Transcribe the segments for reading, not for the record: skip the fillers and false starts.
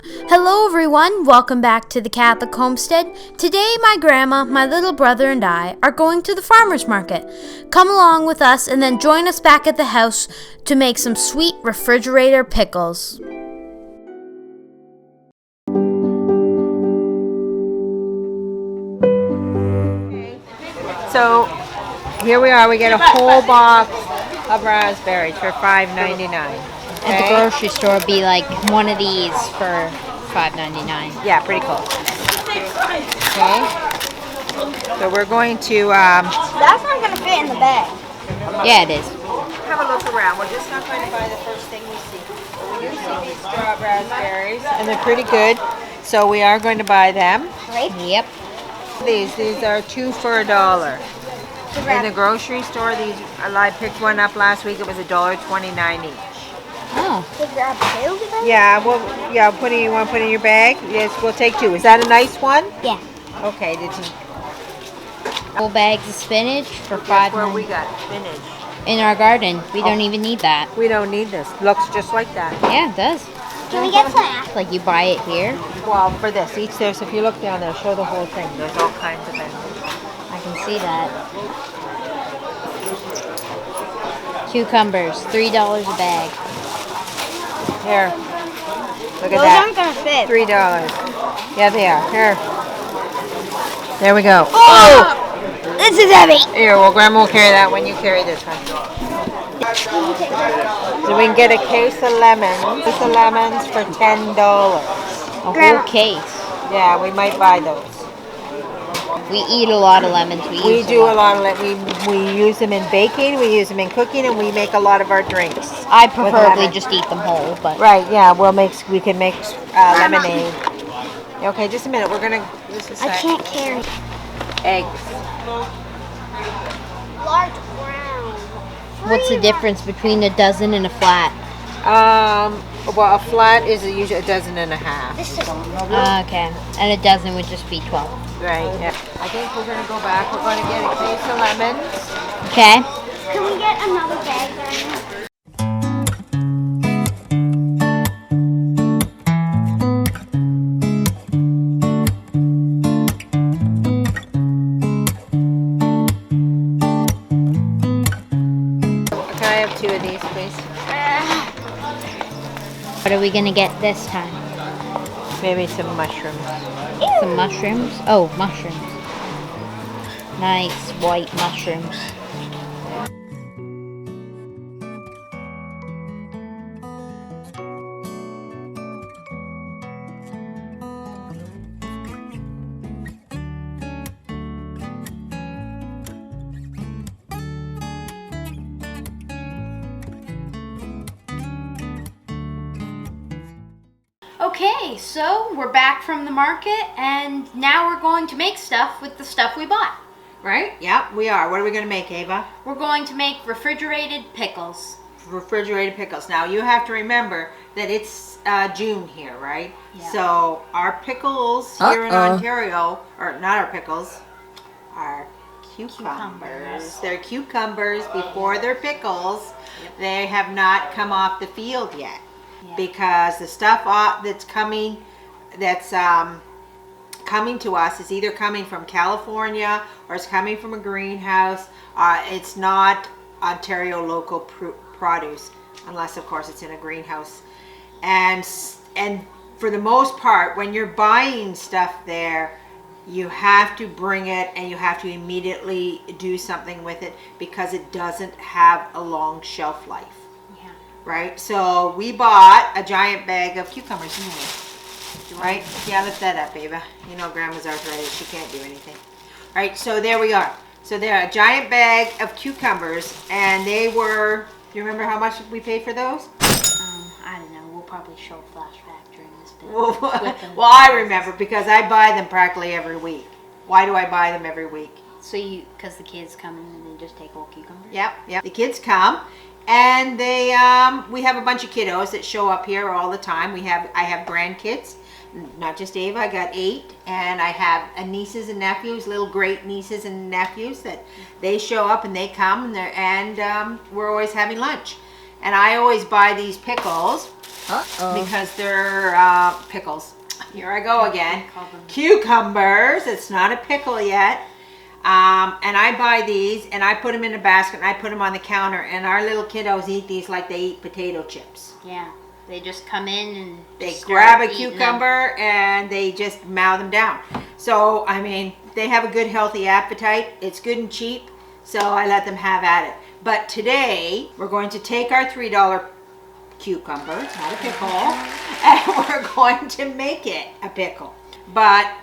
Hello everyone, welcome back to the Catholic Homestead. Today my grandma, my little brother and I are going to the farmer's market. Come along with us and then join us back at the house to make some sweet refrigerator pickles. So here we are, we get a whole box of raspberries for $5.99. At the grocery store, it'd be like one of these for $5.99. Yeah, pretty close. Okay. So we're going to That's not going to fit in the bag. Yeah, it is. have a look around. We're just not going to buy the first thing we see. But we do see these straw raspberries, and they're pretty good. So we are going to buy them. Right? Yep. These are 2 for $1. In the grocery store, I picked one up last week. It was $1.29 each. Oh. To grab two today? Yeah, well, yeah. You want to put it in your bag? Yes, we'll take 2. Is that a nice one? Yeah. Okay. Did you? Full bags of spinach for That's where we $5.99 got spinach. in our garden. We don't even need that. We don't need this. Looks just like that. Yeah, it does. Can we get some? Like you buy it here. Well, for this, each there's. If you look down there, show the whole thing. There's all kinds of things. I can see that. Cucumbers, $3 a bag. Here, look at Those that. aren't going to fit. $3. Yeah, they are. Here. There we go. Oh! This is heavy. Here, well, Grandma will carry that when you carry this one. So we can get a case of lemons. Case of lemons for $10. A Grandma. whole case. Yeah, we might buy those. We eat a lot of lemons. We do a lot of it. We use them in baking, we use them in cooking, and we make a lot of our drinks. I preferably lemon. just eat them whole, but Right, yeah, we can make lemonade. Okay, just a minute. We're gonna. Just a sec. I can't carry. Eggs. Large brown. what's the difference between a dozen and a flat? Well, a flat is usually a dozen and a half. This is Okay, and a dozen would just be 12. Right. Yeah. I think we're gonna go back. We're gonna get a case of lemons. Okay. Can we get another bag then? Can I have 2 of these, please? What are we gonna get this time? Maybe some mushrooms. Some mushrooms? Oh, mushrooms. Nice white mushrooms. Okay, so we're back from the market and now we're going to make stuff with the stuff we bought. Right? Yeah, we are. What are we gonna make, Ava? We're going to make refrigerated pickles. Refrigerated pickles. Now you have to remember that it's June here, right? Yeah. So our pickles here in Ontario, or not our pickles, are cucumbers. They're cucumbers before they're pickles. Yep. They have not come off the field yet. Yeah. Because the stuff that's coming to us is either coming from California or it's coming from a greenhouse. It's not Ontario local produce, unless of course it's in a greenhouse. And for the most part, when you're buying stuff there, you have to bring it and you have to immediately do something with it because it doesn't have a long shelf life. Right, so we bought a giant bag of cucumbers, didn't we? Right? Yeah, lift that up, Ava. You know Grandma's arthritis, she can't do anything. All right, so there we are. So they're a giant bag of cucumbers, and they were, do you remember how much we paid for those? I don't know, we'll probably show a flashback during this bit. Well, I remember because I buy them practically every week. Why do I buy them every week? So because the kids come in and they just take whole cucumbers? Yep. The kids come. And they, we have a bunch of kiddos that show up here all the time. I have grandkids, not just Ava. I got 8, and I have nieces and nephews, little great nieces and nephews that they show up and they come, and we're always having lunch. And I always buy these pickles Uh-oh. because they're pickles. Here I go again. Cucumbers. It's not a pickle yet. And I buy these and I put them in a basket and I put them on the counter. And our little kiddos eat these like they eat potato chips. Yeah. They just come in and they start grab a eating cucumber and they just mow them down. So, I mean, they have a good healthy appetite. It's good and cheap. So I let them have at it. But today we're going to take our $3 cucumber, it's not a pickle, and we're going to make it a pickle. But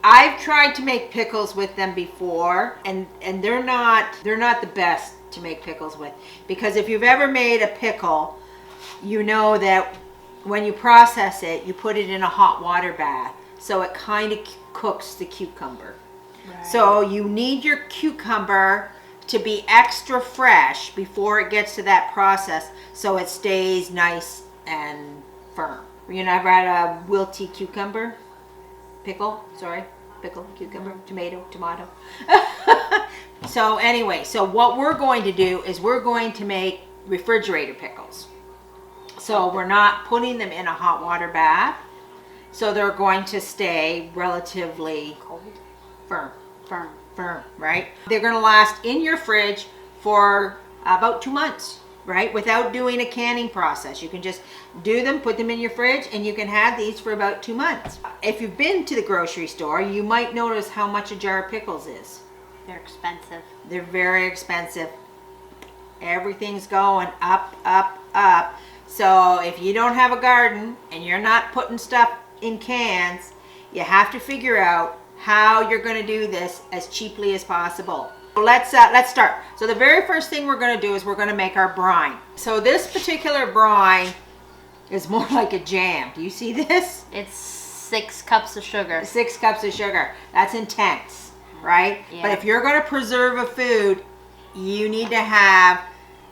I've tried to make pickles with them before, and they're not the best to make pickles with, because if you've ever made a pickle, you know that when you process it, you put it in a hot water bath, so it kind of cooks the cucumber. Right. So you need your cucumber to be extra fresh before it gets to that process, so it stays nice and firm. You know, I've had a wilty cucumber, pickle, cucumber, tomato. So anyway, so what we're going to do is we're going to make refrigerator pickles. So we're not putting them in a hot water bath, so they're going to stay relatively cold, firm, right? They're going to last in your fridge for about 2 months, right? Without doing a canning process. You can just do them, put them in your fridge, and you can have these for about 2 months. If you've been to the grocery store, you might notice how much a jar of pickles is. They're expensive. They're very expensive. Everything's going up, up, up. So if you don't have a garden and you're not putting stuff in cans, you have to figure out how you're going to do this as cheaply as possible. Let's start. So the very first thing we're going to do is we're going to make our brine. So this particular brine is more like a jam. Do you see this? It's 6 cups of sugar. 6 cups of sugar. That's intense, right? Yeah. But if you're going to preserve a food, you need to have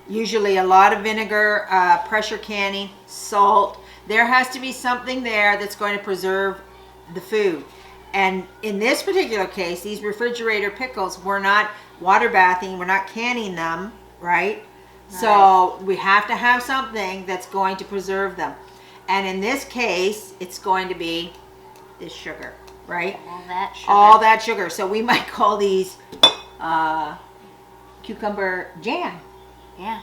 usually a lot of vinegar, pressure canning, salt. There has to be something there that's going to preserve the food. And in this particular case, these refrigerator pickles, we're not water bathing, we're not canning them, right? So we have to have something that's going to preserve them. And in this case, it's going to be this sugar, right? All that sugar. So we might call these cucumber jam. Yeah.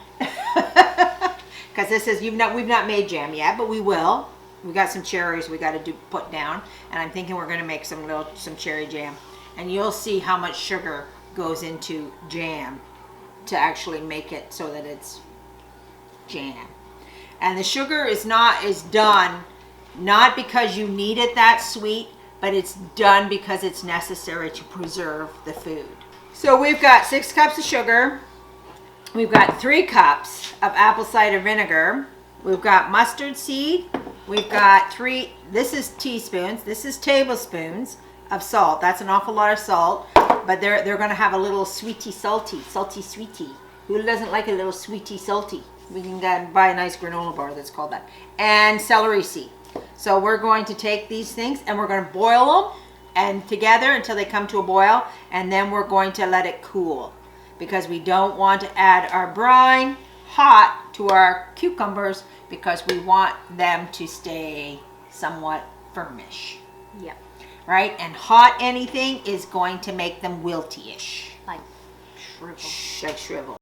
Because this is, we've not made jam yet, but we will. We got some cherries we got to put down, and I'm thinking we're going to make some cherry jam. And you'll see how much sugar goes into jam to actually make it so that it's jam. And the sugar is done not because you need it that sweet, but it's done because it's necessary to preserve the food. So we've got 6 cups of sugar. We've got 3 cups of apple cider vinegar. We've got mustard seed. We've got 3, this is teaspoons, this is tablespoons of salt. That's an awful lot of salt, but they're going to have a little salty sweetie. Who doesn't like a little sweetie salty? We can buy a nice granola bar that's called that. And celery seed. So we're going to take these things and we're going to boil them and together until they come to a boil, and then we're going to let it cool, because we don't want to add our brine hot to our cucumbers, because we want them to stay somewhat firmish. Yep. Right? And hot anything is going to make them wilty-ish. Like shrivel.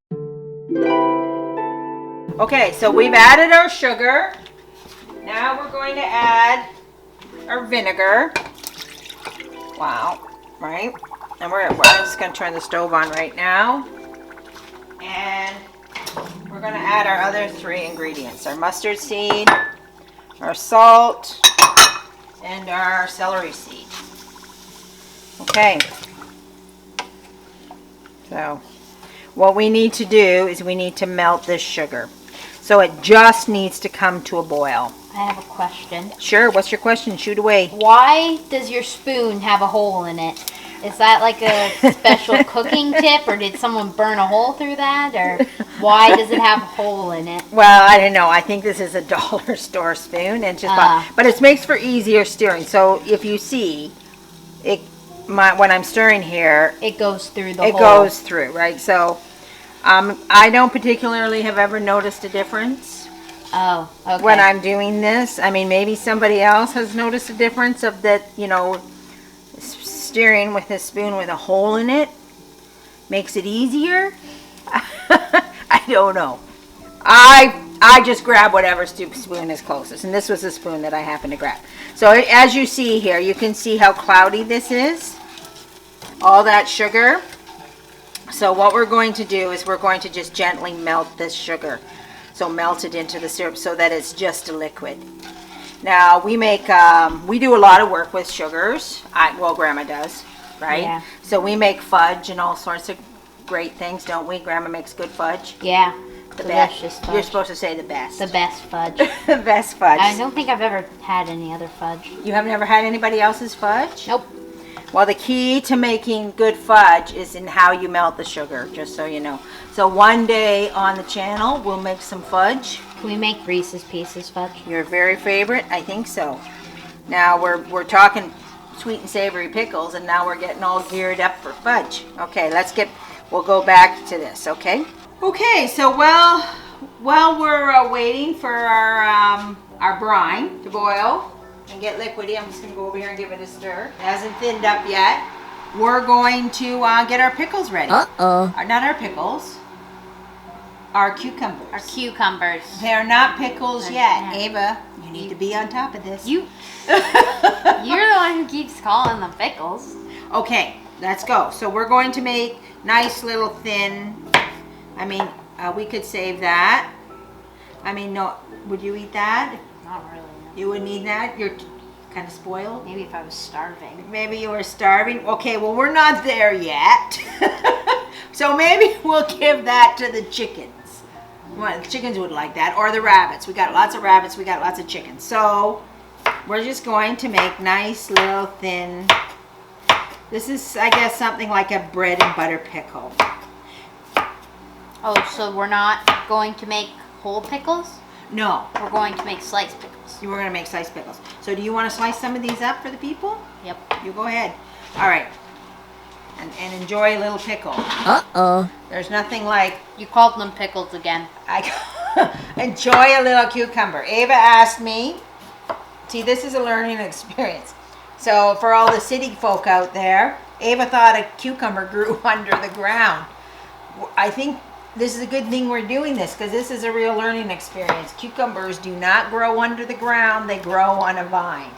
Okay, so we've added our sugar. Now we're going to add our vinegar. Wow. Right? And we're just going to turn the stove on right now. And we're going to add our other 3 ingredients. Our mustard seed, our salt, and our celery seed. Okay. So what we need to do is we need to melt this sugar. So it just needs to come to a boil. I have a question. Sure, what's your question? Shoot away. Why does your spoon have a hole in it? Is that like a special cooking tip, or did someone burn a hole through that, or why does it have a hole in it? Well, I don't know. I think this is a dollar store spoon, and but it makes for easier stirring. So if you see, when I'm stirring here, it goes through the hole. It goes through, right? So I don't particularly have ever noticed a difference Oh, okay. when I'm doing this. I mean, maybe somebody else has noticed a difference of that, stirring with a spoon with a hole in it makes it easier. I don't know. I just grab whatever spoon is closest, and this was the spoon that I happened to grab. So as you see here, you can see how cloudy this is. All that sugar. So what we're going to do is we're going to just gently melt this sugar. So melt it into the syrup so that it's just a liquid. Now we do a lot of work with sugars. Well, Grandma does, right? Yeah. So we make fudge and all sorts of great things, don't we? Grandma makes good fudge. Yeah. The Delicious best. fudge. You're supposed to say the best. The best fudge. The best fudge. I don't think I've ever had any other fudge. You have never had anybody else's fudge? Nope. Well, the key to making good fudge is in how you melt the sugar, just so you know. So one day on the channel, we'll make some fudge. Can we make Reese's Pieces fudge? Your very favorite? I think so. Now we're talking sweet and savory pickles, and now we're getting all geared up for fudge. Okay, we'll go back to this, okay? Okay, so while we're waiting for our brine to boil and get liquidy, I'm just going to go over here and give it a stir. It hasn't thinned up yet. We're going to get our pickles ready. Uh-oh. Not our pickles. Our cucumbers. Our cucumbers. They're not pickles yet. not. Ava, you need to be on top of this. You're the one who keeps calling them pickles. Okay, let's go. So we're going to make nice little thin, we could save that. No, would you eat that? Not really. No. You wouldn't eat that? You're kind of spoiled? Maybe if I was starving. Maybe you were starving? Okay, well, we're not there yet. So maybe we'll give that to the chickens. Well, the chickens would like that, or the rabbits. We got lots of rabbits, we got lots of chickens. So we're just going to make nice little thin, this is, I guess, something like a bread and butter pickle. Oh, so we're not going to make whole pickles? No, We're going to make sliced pickles. we're going to make sliced pickles. So do you want to slice some of these up for the people? Yep. You go ahead. All right. And enjoy a little pickle. Uh-oh. There's nothing like You called them pickles again. enjoy a little cucumber. Ava asked me, see, this is a learning experience. So for all the city folk out there, Ava thought a cucumber grew under the ground. I think this is a good thing we're doing this, because this is a real learning experience. Cucumbers do not grow under the ground, they grow on a vine.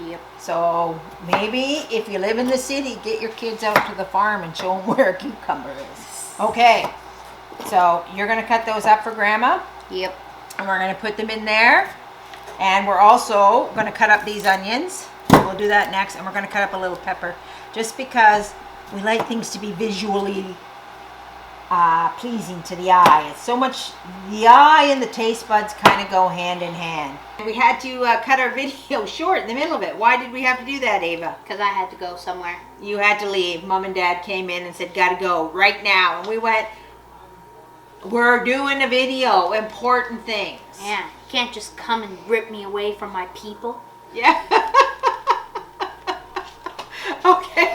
Yep. So maybe if you live in the city, get your kids out to the farm and show them where a cucumber is. Okay, so you're going to cut those up for Grandma, Yep. and we're going to put them in there. And we're also going to cut up these onions. We'll do that next, and we're going to cut up a little pepper, just because we like things to be visually pleasing to the eye. It's so much, the eye and the taste buds kind of go hand in hand. We had to cut our video short in the middle of it. Why did we have to do that, Ava? Because I had to go somewhere. You had to leave. Mom and Dad came in and said, gotta go right now. And we went, we're doing a video, important things. Yeah. You can't just come and rip me away from my people. Yeah. Okay.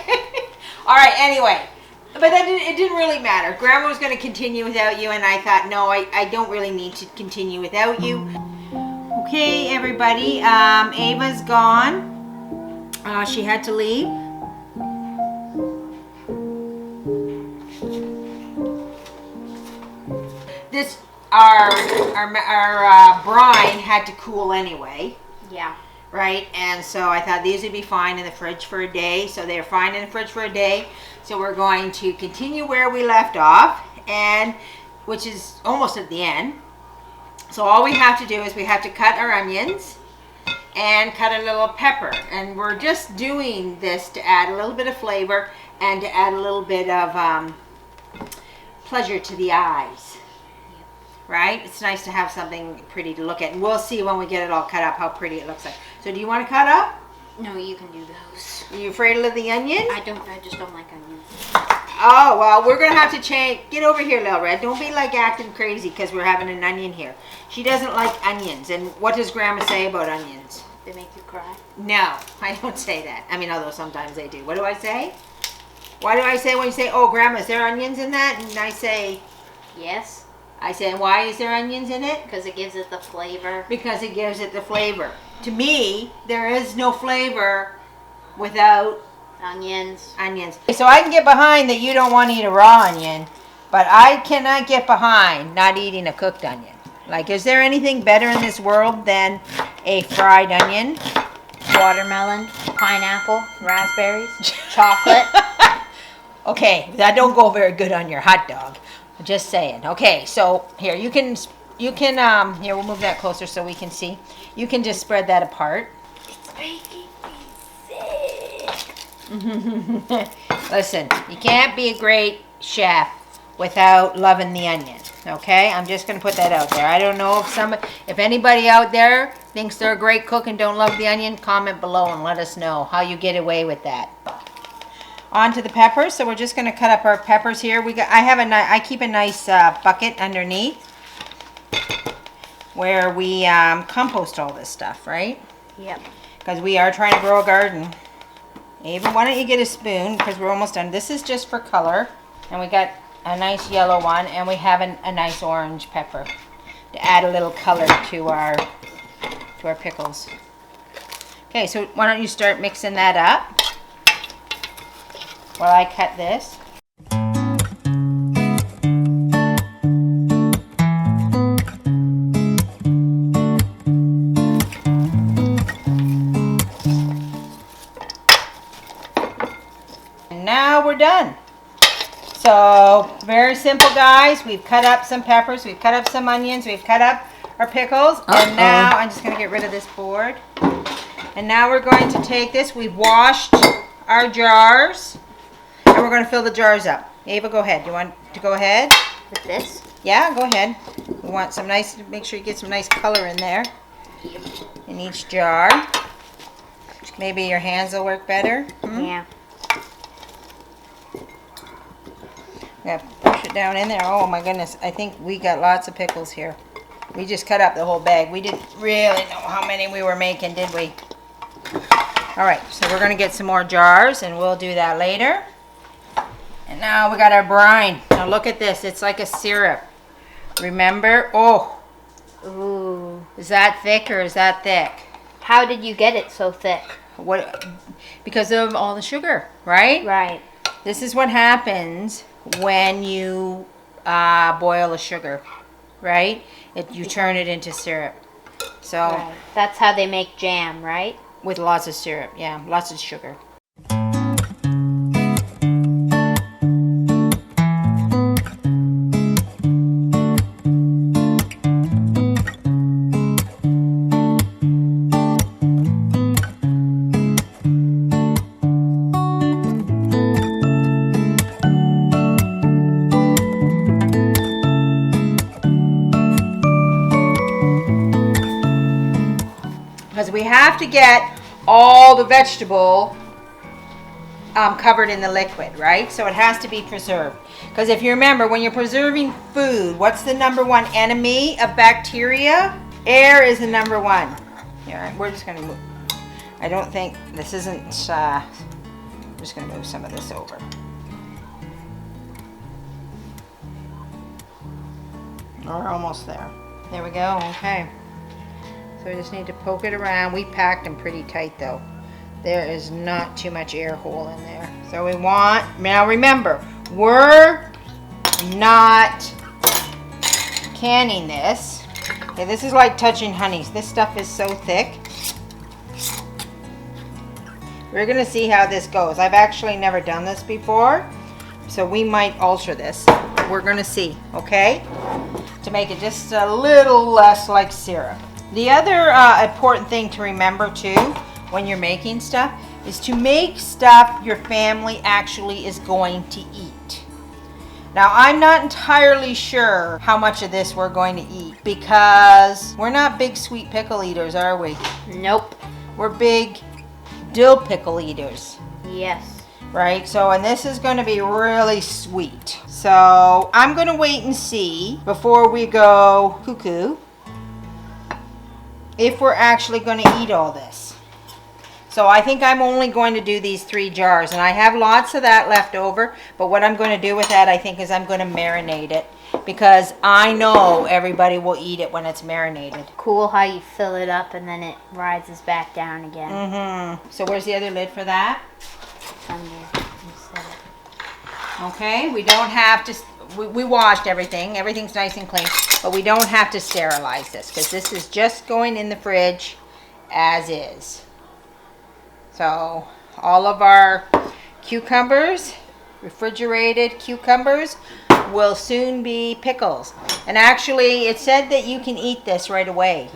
All right, anyway. But it didn't really matter. Grandma was going to continue without you, and I thought, no, I don't really need to continue without you. Okay, everybody. Ava's gone. She had to leave. Our brine had to cool anyway. Yeah. Right, and so I thought these would be fine in the fridge for a day. So they're fine in the fridge for a day. So we're going to continue where we left off, and which is almost at the end. So all we have to do is we have to cut our onions and cut a little pepper. And we're just doing this to add a little bit of flavor and to add a little bit of pleasure to the eyes. Right? It's nice to have something pretty to look at. And we'll see when we get it all cut up how pretty it looks like. So do you want to cut up? No, you can do those. Are you afraid of the onion? I just don't like onions. Oh, well, we're going to have to change. Get over here, Lil Red. Don't be like acting crazy because we're having an onion here. She doesn't like onions. And what does Grandma say about onions? They make you cry. No, I don't say that. Although sometimes they do. What do I say? Why do I say when you say, oh, Grandma, is there onions in that? And I say, Yes, I said, why is there onions in it? because it gives it the flavor. Because it gives it the flavor. To me, there is no flavor without Onions. onions. So I can get behind that you don't want to eat a raw onion, but I cannot get behind not eating a cooked onion. Like, is there anything better in this world than a fried onion? Watermelon, pineapple, raspberries, chocolate. Okay, that don't go very good on your hot dog. I'm just saying. Okay, so here you can here we'll move that closer so we can see. You can just spread that apart. It's making me sick. Listen, you can't be a great chef without loving the onion. Okay, I'm just gonna put that out there. I don't know if anybody out there thinks they're a great cook and don't love the onion. Comment below and let us know how you get away with that. On to the peppers. So we're just gonna cut up our peppers here. I keep a nice bucket underneath where we compost all this stuff, right? Yep. Because we are trying to grow a garden. Ava, why don't you get a spoon, because we're almost done. This is just for color. And we got a nice yellow one, and we have a nice orange pepper to add a little color to our pickles. Okay, so why don't you start mixing that up while I cut this. And now we're done. So very simple, guys. We've cut up some peppers, we've cut up some onions, we've cut up our pickles, and now I'm just gonna get rid of this board. And now we're going to take this. We've washed our jars, and we're gonna fill the jars up. Ava, go ahead. You want to go ahead? With this? Yeah, go ahead. We want some nice, make sure you get some nice color in there. In each jar. Maybe your hands will work better. Yeah. Yeah, push it down in there. Oh my goodness, I think we got lots of pickles here. We just cut up the whole bag. We didn't really know how many we were making, did we? All right, so we're gonna get some more jars and we'll do that later. And now we got our brine. Now look at this, it's like a syrup. Remember? Oh, Ooh. is that thick or is that thick? How did you get it so thick? What? Because of all the sugar, right? Right. This is what happens when you boil the sugar, right? You turn it into syrup. So Right. That's how they make jam, right? with lots of syrup, yeah, lots of sugar. Because we have to get all the vegetable covered in the liquid, right? So it has to be preserved. Because if you remember, when you're preserving food, what's the number one enemy of bacteria? Air is the number one. Yeah, we're just going to move. I don't think, this isn't, I'm just going to move some of this over. We're almost there. There we go, okay. So we just need to poke it around. We packed them pretty tight though. There is not too much air hole in there. So we want, now remember, we're not canning this. Okay, this is like touching honeys. This stuff is so thick. We're gonna see how this goes. I've actually never done this before, so we might alter this. We're gonna see, okay? To make it just a little less like syrup. The other important thing to remember too when you're making stuff is to make stuff your family actually is going to eat. Now I'm not entirely sure how much of this we're going to eat because we're not big sweet pickle eaters, are we? Nope. We're big dill pickle eaters. Yes. Right, so and this is going to be really sweet. So I'm going to wait and see before we go cuckoo if we're actually going to eat all this. So I think I'm only going to do these 3 jars, and I have lots of that left over, but what I'm going to do with that I think is I'm going to marinate it because I know everybody will eat it when it's marinated. Cool how you fill it up and then it rises back down again. Mm-hmm. So where's the other lid for that? Under. You said it. Okay, we don't have to, we washed everything. Everything's nice and clean, but we don't have to sterilize this because this is just going in the fridge as is. So all of our cucumbers, refrigerated cucumbers, will soon be pickles. And actually, it said that you can eat this right away.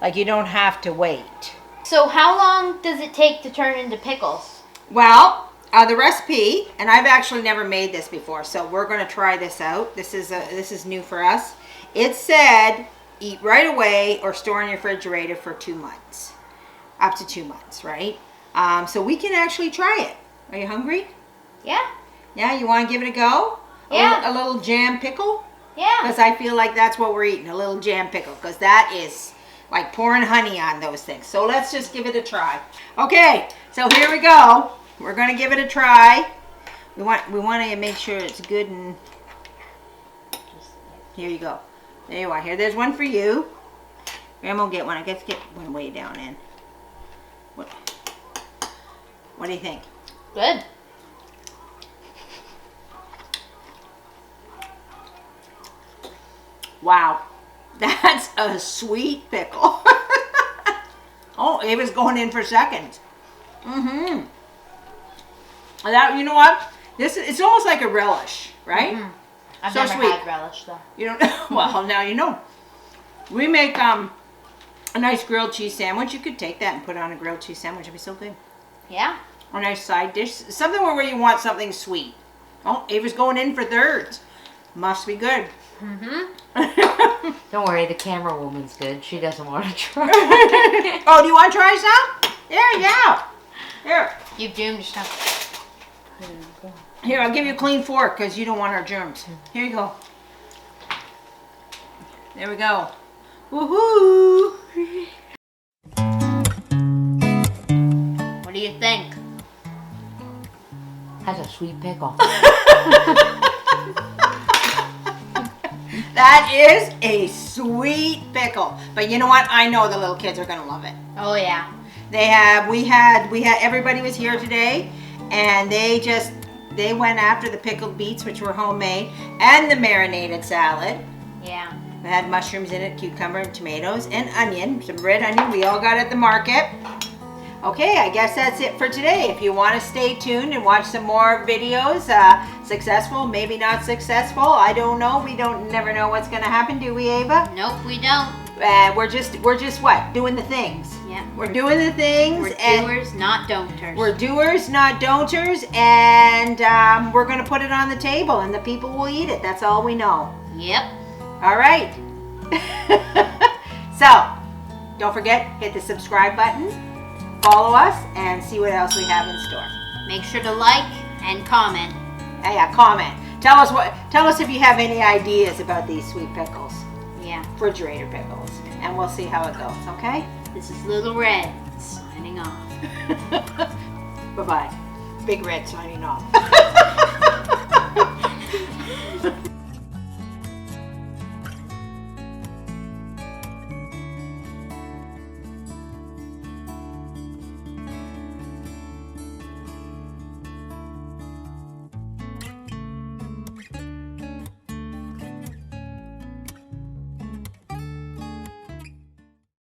Like you don't have to wait. So how long does it take to turn into pickles? Well, the recipe, and I've actually never made this before, so we're going to try this out. This is new for us. It said eat right away or store in your refrigerator for 2 months, up to 2 months, right? So we can actually try it. Are you hungry? Yeah. Yeah, you want to give it a go? Yeah. A little jam pickle? Yeah. Because I feel like that's what we're eating, a little jam pickle, because that is like pouring honey on those things. So let's just give it a try. Okay, so here we go. We're going to give it a try. We want to make sure it's good and... Here you go. There you are. Here, there's one for you. Grandma will get one. I guess get one way down in. What do you think? Good. Wow, that's a sweet pickle. Oh, it was going in for seconds. Mm-hmm. That, you know what? It's almost like a relish, right? Mm-hmm. I've So never sweet. had relish though. You don't know? Well, now you know. We make a nice grilled cheese sandwich. You could take that and put it on a grilled cheese sandwich. It'd be so good. Yeah. A nice side dish. Something where you want something sweet. Oh, Ava's going in for thirds. Must be good. Mm-hmm. Don't worry, the camera woman's good. She doesn't want to try. Oh, do you want to try some? There, yeah. Here. You've doomed yourself. Here, I'll give you a clean fork because you don't want our germs. Here you go. There we go. Woohoo! What do you think? That's a sweet pickle. That is a sweet pickle. But you know what? I know the little kids are going to love it. Oh yeah. We had everybody was here today, and they went after the pickled beets, which were homemade, and the marinated salad. Yeah. We had mushrooms in it, cucumber and tomatoes and onion, some red onion. We all got at the market. Okay, I guess that's it for today. If you want to stay tuned and watch some more videos, successful, maybe not successful, I don't know. We never know what's going to happen, do we, Ava? Nope, we don't. We're just what? Doing the things. Yeah. We're doing the things. We're and doers, not don'ters. We're doers, not don'ters, and we're going to put it on the table, and the people will eat it. That's all we know. Yep. All right. So, don't forget, hit the subscribe button, follow us, and see what else we have in store. Make sure to like and comment. Yeah, comment. Tell us if you have any ideas about these sweet pickles, Yeah. refrigerator pickles, and we'll see how it goes, okay? This is Little Red signing off. Bye-bye. Big Red signing off.